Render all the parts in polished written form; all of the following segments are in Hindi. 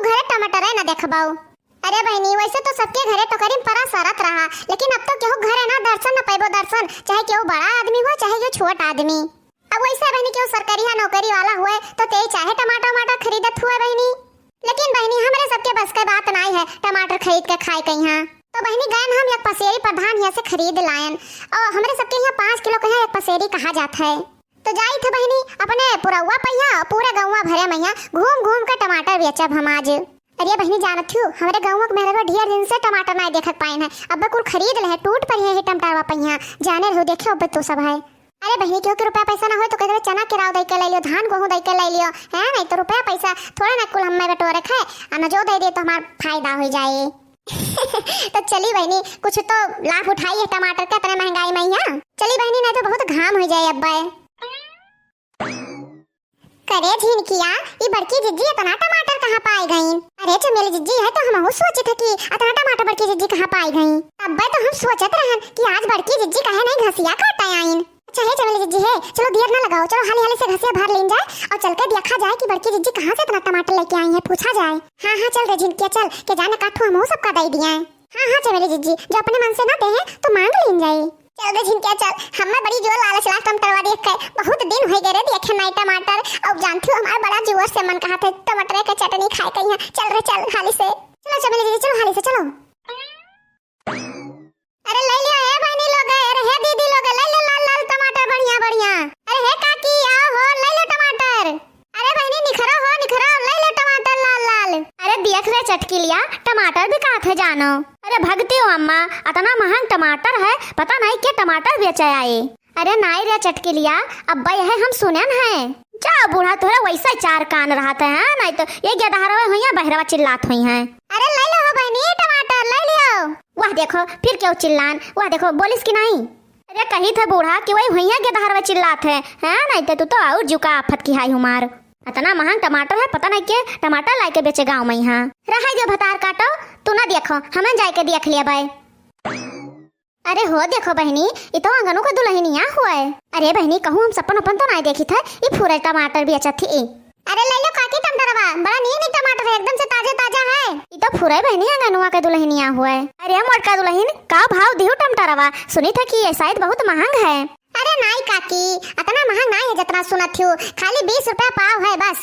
घरे टमाटर है ना देखबाऊ। अरे बहनी वैसे तो सबके घरे टोकरी परा सरत रहा, लेकिन अब तो केहू घरे ना दर्शन न पैबो दर्शन, चाहे केहू बड़ा आदमी हो चाहे केहू छोट आदमी। अब वैसे बहनी केहू सरकारी या नौकरी वाला हुए तो ते चाहे टमाटर खरीदत हुए बहनी, लेकिन बहनी हमरे सबके बस के बात नहीं है टमाटर खरीद के खाए कहीं। तो बहनी गए हम एक पसेरी प्रधान यहाँ से खरीद लायन, और हमरे सबके यहाँ 5 किलो का एक पसेरी कहा जाता है। तो जाई थे बहनी अपने पुरवा पहिया पूरे गाँव भरे मैया घूम घूम के टमाटर बेचब हम आज। अरे बहनी जानत हूँ हमारे गाँव में मेरे ढेर दिन से टमाटर नहीं देखत पाइन है, अब कुल खरीद ले टूट पर है टमाटर पहिया जाने रहो देखियो अब तो सब है। अरे बहनी क्यों कि रुपया पैसा ना हो तो कहते चना के राव दे के ले लियो, धान गेहूं दे के ले लियो है, नहीं तो रुपया पैसा थोड़ा ना कुल हमें बटोरे खाए और जो दे दे तो हमारा फायदा हो जाए। तो चली बहनी कुछ तो लाभ उठाइए टमाटर का, इतने महंगाई में यहाँ चली बहनी नहीं तो बहुत घाम हो जाए अब्बा। करे झिनकिया ये बड़की जिज्जी इतना टमाटर कहाँ पाई गई? अरे चमेली जिज्जी है तो हम सोचे थे कि इतना टमाटर बड़की जिज्जी कहाँ पाई गई। अब्बा तो हम सोचत रहन कि आज बड़की जिज्जी कहे नहीं घसिया काटा आइन। अच्छा है चमेली जिज्जी है, चलो देर ना लगाओ, चलो हाली हाली से घसिया भर लेन जाए और चल के देखा जाए कि बड़की जिज्जी कहाँ से इतना टमाटर लेके आई है, पूछा जाए। हाँ हाँ चल रे झिनकिया चल के जाने काठू हम सबका दे दिया है। हाँ हाँ चमेली जिज्जी जो अपने मन से ना दे तो मांग लेन जाए। चल रे झिनकिया चल, हमें बड़ी जोर लालच लास्ट टमाटर देख के बहुत दिन हो गए रे देखे नहीं टमाटर, अब जानती हो हमारा बड़ा जोर से मन कहा था टमाटर की चटनी खाए कहीं। चल रे चल हाली से, चलो चमेली दीदी चलो हाली से चलो। अरे ले लियो है बहनी लोग, अरे है दीदी लोग ले लो लाल लाल टमाटर बढ़िया बढ़िया। अरे है काकी आओ हो ले लो टमाटर। अरे बहनी निखरो हो निखरो ले लो टमाटर लाल लाल। अरे देख रे चटकी लिया टमाटर भी कहाँ थे जानो। अरे भगती हो अम्मा इतना महंग टमाटर है, पता नहीं क्या टमाटर बेचा आए। अरे नाई रे चटकी लिया अब्बा यह हम सुने है जा बूढ़ा तोरा वैसा चार कान रहते हैं, नहीं तो ये गदहरवा हुई बहरवा चिल्लात हुई हैं। अरे ले लो बहनी टमाटर ले लियो। वह देखो फिर क्यों चिल्लान, वह देखो बोलिस की नहीं। अरे कही थे बूढ़ा कि वही हुई गदहरवा चिल्लात है, नहीं तो तू तो और जुका आफत की हाई हुमार। इतना महंग टमाटर है पता नहीं के टमाटर लाके बेचे गाँव में यहाँ रहा जो भतार काटो तू ना देखो हमें जाके देख लिया भाई। अरे हो देखो बहनी ये तो अंगनों का दुल्हनिया हुआ है। अरे बहनी कहूँ हम सपन अपन तो नहीं देखी था ये पूरे टमाटर भी अच्छा थी। अरे ले लो काकी टमाटरवा बड़ा नी टमाटर है एकदम से ताजा ताजा है, ये तो पूरे बहनी अंगनुआ का दुल्हनिया हुआ है। अरे मोटका दुल्हन का भाव दियो टमाटरवा, सुनी था कि ये शायद बहुत महंग है। अरे नहीं काकी इतना महंग नहीं है जितना सुना थी, खाली 20 रुपया पाव है बस।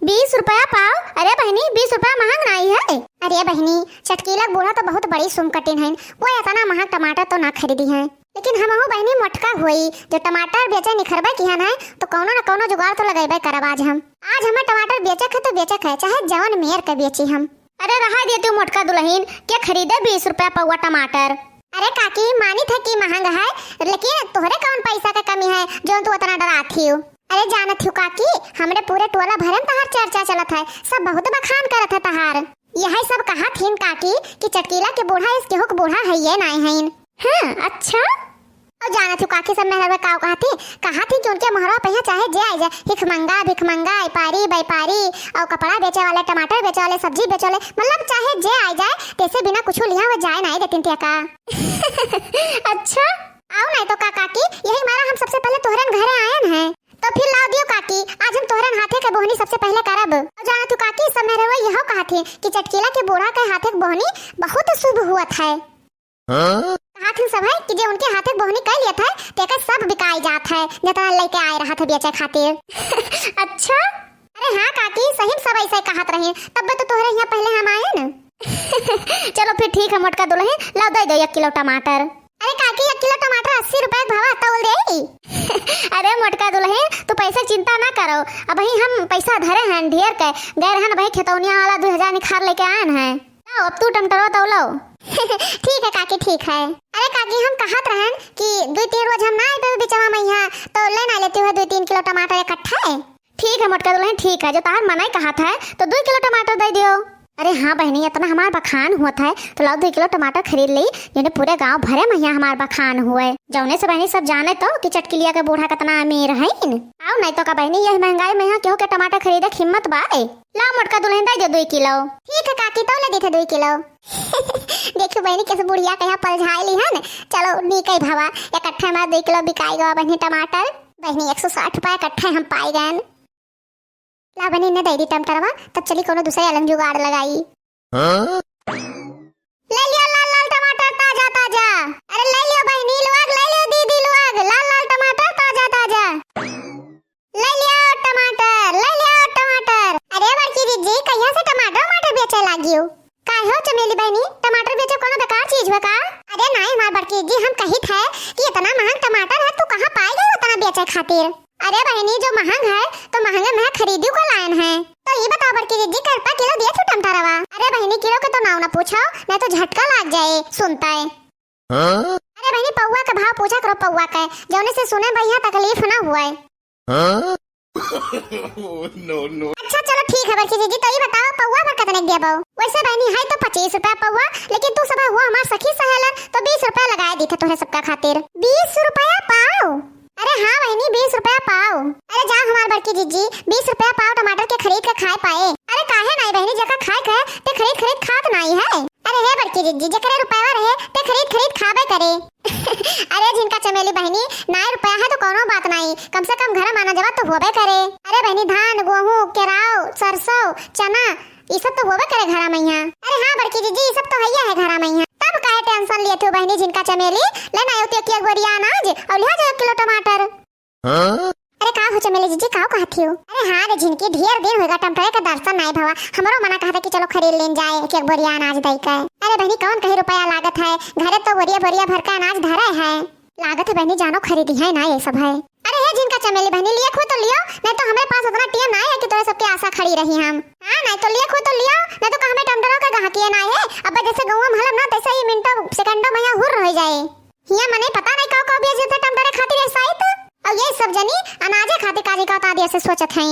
20 रुपया पाव? अरे बहनी 20 रुपया महंग नहीं है। अरे बहनी चटकीला बूढ़ा तो बहुत बड़ी सुम कठिन है, वो इतना महंग टमाटर तो ना खरीदी है, लेकिन हम बहनी मोटका हुई जो टमाटर बेचे निखरबे किहन है तो कौनो न कौनो जुगाड़ तो लगेबे करब आज हमें टमाटर बेचक है तो बेचक है चाहे जवन मेयर के बेची हम। अरे रहा दे तू मोटका दुल्हन क्या खरीदे 20 रुपया पौवा टमाटर। अरे काकी मानी था कि महंग है, लेकिन तोहरे कौन पैसा का कमी है जो तू इतना डराती हो। अरे जानत हूँ काकी हमरे पूरे टोला भरे में तहार चर्चा चलत है, सब बहुत बखान करत है तहार। यह सब कहा थीन काकी कि चटकीला के बूढ़ा इस केहू के बूढ़ा है ये नहीं है। हाँ अच्छा और जानत हूँ काकी सब मेहरबा का कहा थी कि उनके मोहरा पहिया चाहे जे आ जाए भिख मंगा व्यापारी व्यापारी और कपड़ा बेचे वाले टमाटर बेचे वाले सब्जी बेचे वाले मतलब चाहे जे आ जाए तैसे बिना कुछ लिया हुआ जाए नहीं देती थी का। अच्छा आओ नहीं तो का काकी यही मारा हम सबसे पहले तोहरन घरे आए हैं, तो फिर ला दियो काकी आज हम तोहरन हाथे के बोहनी सबसे पहले करब। और जाना तू काकी सब मेरे वो यह कहा थी कि चटकीला के बूढ़ा के हाथे के बोहनी बहुत शुभ हुआ था। कहा थी सब है कि जो उनके हाथे बोहनी कर लिया था तेका सब बिकाई जात है जितना लेके आए रहा था बेचे खातिर। अच्छा अरे हाँ काकी सही सब ऐसे कहत रहे तब तो तोहरे यहाँ पहले हम आए ना। चलो फिर ठीक है मोटका दुल्हन ला दे दो 1 किलो टमाटर। अरे काकी 1 किलो टमाटर 80 रुपए भाव तौल दे। अरे मोटका दुल्हन तू पैसा चिंता ना करो, अब ही हम पैसा धरे हैं ढेर के गैर हन भाई खेतौनिया वाला 2000 निखार लेके आए हैं, अब तू टमाटर तौलो। ठीक है काकी ठीक है। अरे काकी हम कहत रहन कि 2-3 रोज हम ना आए बिचवा में यहाँ तो ले ना लेती हुए 2-3 किलो टमाटर इकट्ठा है। ठीक है मोटका दुल्हन ठीक है, जो तार मना कहा था तो 2 किलो टमाटर दे दियो। अरे हाँ बहनी इतना हमारा बखान हुआ था तो लाओ 2 किलो टमाटर खरीद ली, जिन्हें पूरे गांव भरे में यहाँ हमारा बखान हुए जौने से बहनी सब जाने तो कि चटकिलिया के बूढ़ा कितना अमीर है। आओ नहीं तो का बहनी यह महंगाई में यहाँ केहू के टमाटर खरीदे हिम्मत बाए। लाओ मोटका दुल्हन दे दो 2 किलो। ठीक है काकी तो ले देते 2 किलो। देखो बहनी कैसे बुढ़िया कहीं पलझाई ली है न, चलो नी कई भावा इकट्ठा हमारा 2 किलो बिकाई गवा बहनी टमाटर। बहनी 160 रुपया इकट्ठा हम पाए गए। ला बनी ने दे दी टमाटरवा, तब चली कोनो दूसरे अलग जुगाड़ लगाई। ले लियो लाल लाल टमाटर ताजा ताजा। अरे ले लियो बहनी लोग, ले लियो दीदी लोग, लाल लाल टमाटर ताजा ताजा। ले लियो टमाटर, ले लियो टमाटर। अरे बड़की दीदी कहिया से टमाटर बेचे लागियो? काहे हो चमेली बहनी, टमाटर बेचो कोनो बेकार चीज है का? अरे नहीं हमार बड़की दीदी, हम कहित है कि इतना महंग टमाटर है, तू कहां पाई गई उतना बेचे खातिर? अरे बहनी जो महंग है तो महंगे में खरीदू को लायन है। तो ये बताओ बड़की दीदी कितना किलो दिए थे टमाटरवा? अरे बहनी किलो के तो नाव ना पूछो, नहीं तो झटका लग जाए सुनता है। अरे बहनी पौवा का भाव पूछा करो, पौवा का जौने से सुने भैया तकलीफ ना हुआ है। no. अच्छा चलो ठीक है बड़की दीदी, तो ये बताओ पौवा पर कितने दिया बाऊ? वैसे बहनी है तो 25 रुपया पौवा, लेकिन तू सब हुआ हमार सखी सहेलन तो 20 रुपया लगाए दी थे तुम्हें सबका खातिर। 20 रुपया पाव? अरे हाँ बहनी 20 रुपया पाव। अरे जा हमार बड़की दीदी 20 रुपया पाव टमाटर के खरीद के खाए पाए। अरे काहे नहीं बहनी, जका खाए के ते खरीद खात नहीं है। अरे हे बड़की दीदी जकरे रुपया रहे ते खरीद खाबे करे। अरे जिनका चमेली बहनी ना रुपया है तो कोनो बात नहीं, कम से कम घर माना जवा तो होबे करे। अरे बहनी धान गेहूं केराव सरसों चना ये सब तो होबे करे घरा मैया। अरे हाँ बड़की दीदी ये सब तो हैया है घरा मैया, तब काहे टेंशन लिए थे बहनी जिनका चमेली लेना आयो ते एक बोरिया अनाज और लिया जाओ 1 किलो टमाटर। अरे का हो चमेली जीजी का कहती हो? अरे हाँ रे जिनकी ढेर दिन होगा टमाटर का दर्शन नहीं भवा, हमरो मना कहता कि चलो खरीद लेन जाए एक बोरिया अनाज दई के। अरे बहनी कौन कहीं रुपया लागत है, घरे तो बोरिया भर का अनाज धरा है, लागत है बहनी जानो खरीदी है ना ये सब है। अरे ये जिनका चमेली बहनी लिए खो तो लियो, नहीं तो हमारे पास उतना टाइम नहीं है कि तुम्हें सबकी आशा खड़ी रही हम। हाँ नहीं तो लिए खो तो लियो, नहीं तो हमें टमाटरों का गाहकी नहीं है। अब जैसे गाँव में हलम ना तैसे ही मिनटों सेकंडों में हुर रह जाए। हिया मने पता नहीं का बेच देते टमाटर खातिर ऐसा ही तो, और ये सब जनी अनाजे खातिर काजी का उतार दिया से सोचत हैं।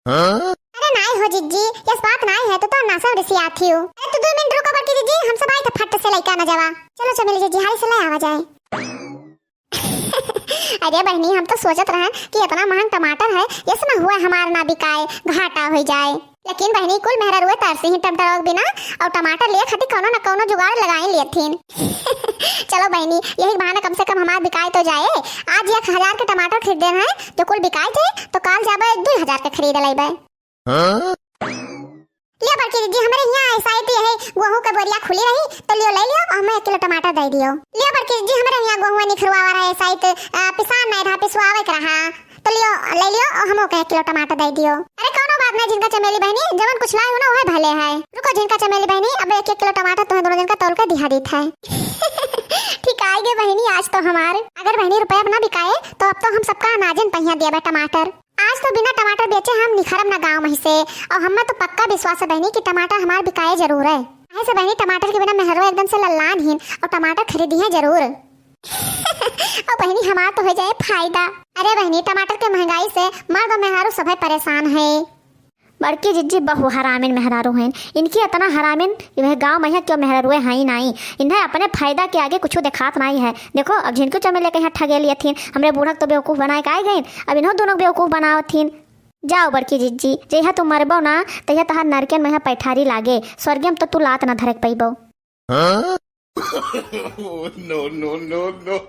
अरे नहीं हो जिज्जी ये बात नहीं है तो ना सब रिसी आती हो। अरे तो 2 मिनट रुको बड़की दीदी, हम सब आए थे फट से लेकर ना जावा। चलो चमेली जीजी हाली से ले आवा जाए। अरे बहनी हम तो सोचत रहे कि इतना महंग टमाटर है, इसमें हुआ हमारा ना बिकाए घाटा हो जाए, लेकिन बहनी कुल मेहरा रुए तरसे ही टमाटर बिना और टमाटर लिए खातिर कोनो न कोनो जुगाड़ लगाई लिए थीन। चलो बहनी यही बहाने कम से कम हमार बिकाए तो जाए। आज 1000 के टमाटर खरीदे हैं जो कुल बिकाए थे, तो कल जाबे 2000 के खरीद लेबे। लियो बड़की दीदी हमारे यहाँ ऐसा ही है, गेहूं का बोरिया खुली रही तो लियो ले लियो और हमें 1 किलो टमाटर दे दियो। लियो बड़की दीदी हमारे यहाँ गेहूं निखरवावा रहा है ऐसा ही पिसान नहीं रहा पिसवावे के रहा, तो लियो ले लियो और हमें 1 किलो टमाटर दे दियो। अरे कोनो बात नहीं जिनका चमेली बहनी जवन कुछ लाई हो ना वह भले है। रुको जिनका चमेली बहनी अब 1 किलो टमाटर तुम्हें दोनों जन का तौल के दिहा देता है। ठीक आएगे बहनी आज तो हमारे, अगर बहनी रुपया ना बिकाए तो अब तो हम सबका अनाजन पहिया दिया टमाटर। आज तो बिना टमाटर बेचे हम निखरम ना गाँव में से, और हमें तो पक्का विश्वास है बहनी कि टमाटर हमारे बिकाए जरूर है। ऐसे बहनी टमाटर के बिना मेहरो एकदम से लल्लान ही और टमाटर खरीदी है जरूर। और बहनी हमारा तो हो जाए फायदा। अरे बहनी टमाटर के महंगाई से मर्द और मेहरारू सभी परेशान है। बड़की जिज्जी बहु हरामिन मेहरारू हैं, इनकी इतना हरामिन वह गांव में है क्यों मेहरारूए हैं ही नहीं, इन्हें अपने फायदा के आगे कुछ दिखात नहीं है। देखो अब जिनको चमेले के यहाँ ठगे लिए थीन, हमरे बूढ़ा तो बेवकूफ़ बनाए के आए गए, अब इन्हों दोनों बेवकूफ़ बनाओ थीन। जाओ बड़की जिज्जी जहिया तुम मरबो ना तहिया तहार नरकेन में पैठारी लागे, स्वर्गम तो तू लात ना धरक पैबो। no.